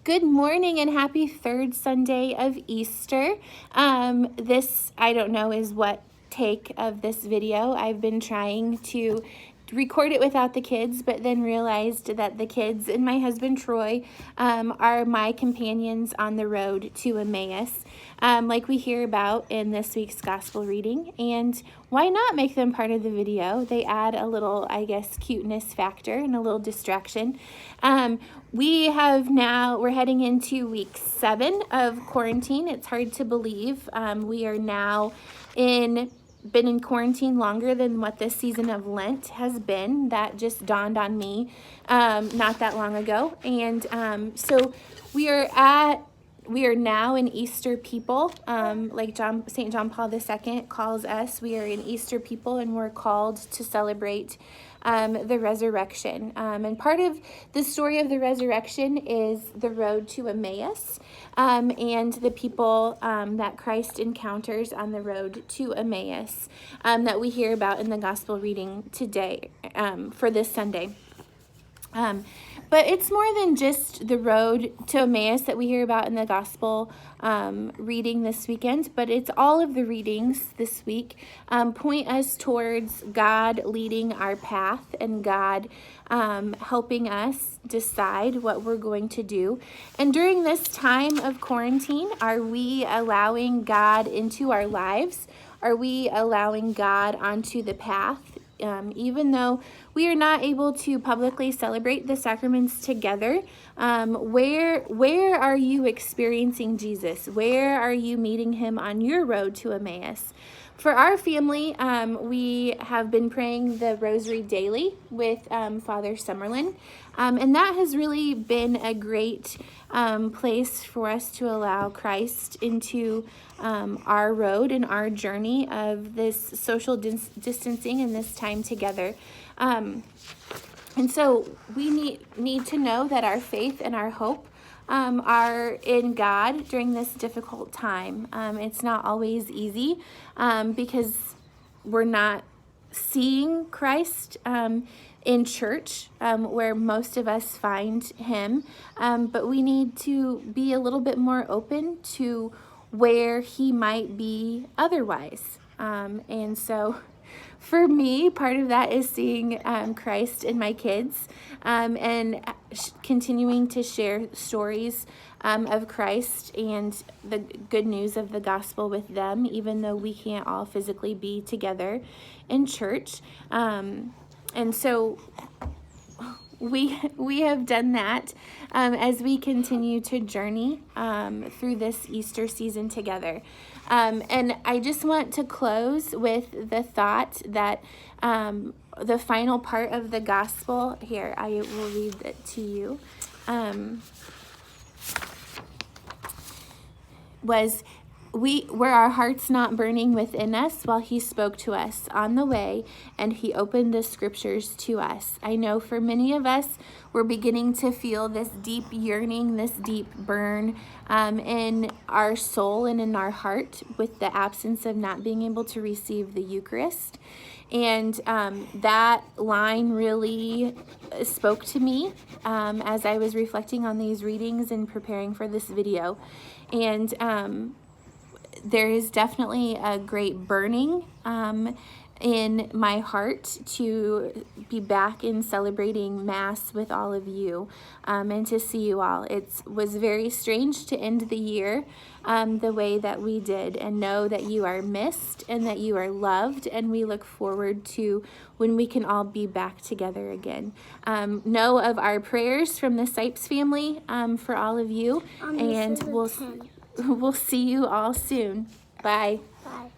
Good morning and happy third Sunday of Easter. This, I don't know, is what take of this video. I've been trying to record it without the kids, but then realized that the kids and my husband Troy are my companions on the road to Emmaus, like we hear about in this week's gospel reading. And why not make them part of the video? They add a little, I guess, cuteness factor and a little distraction. We're heading into week 7 of quarantine. It's hard to believe. We are now been in quarantine longer than what this season of Lent has been. That just dawned on me not that long ago. And so we are now an Easter people, like St. John Paul II calls us. We are an Easter people, and we're called to celebrate the resurrection. And part of the story of the resurrection is the road to Emmaus, and the people that Christ encounters on the road to Emmaus that we hear about in the gospel reading today for this Sunday. But it's more than just the road to Emmaus that we hear about in the gospel reading this weekend, but it's all of the readings this week point us towards God leading our path and God helping us decide what we're going to do. And during this time of quarantine, are we allowing God into our lives? Are we allowing God onto the path? Even though we are not able to publicly celebrate the sacraments together, where are you experiencing Jesus? Where are you meeting him on your road to Emmaus? For our family, we have been praying the Rosary daily with Father Summerlin, and that has really been a great place for us to allow Christ into our road and our journey of this social distancing and this time together. And so we need to know that our faith and our hope are in God during this difficult time. It's not always easy because we're not seeing Christ in church where most of us find him, but we need to be a little bit more open to where he might be otherwise. And so for me, part of that is seeing Christ in my kids and continuing to share stories of Christ and the good news of the gospel with them, even though we can't all physically be together in church. And so we have done that as we continue to journey through this Easter season together. And I just want to close with the thought that the final part of the gospel, here, I will read it to you, was were our hearts not burning within us while he spoke to us on the way and he opened the scriptures to us? I know for many of us, we're beginning to feel this deep yearning, this deep burn in our soul and in our heart with the absence of not being able to receive the Eucharist. And that line really spoke to me as I was reflecting on these readings and preparing for this video. And there is definitely a great burning in my heart to be back in celebrating Mass with all of you and to see you all. It was very strange to end the year the way that we did, and know that you are missed and that you are loved, and we look forward to when we can all be back together again. Know of our prayers from the Sipes family for all of you, and we'll see you all soon. Bye. Bye.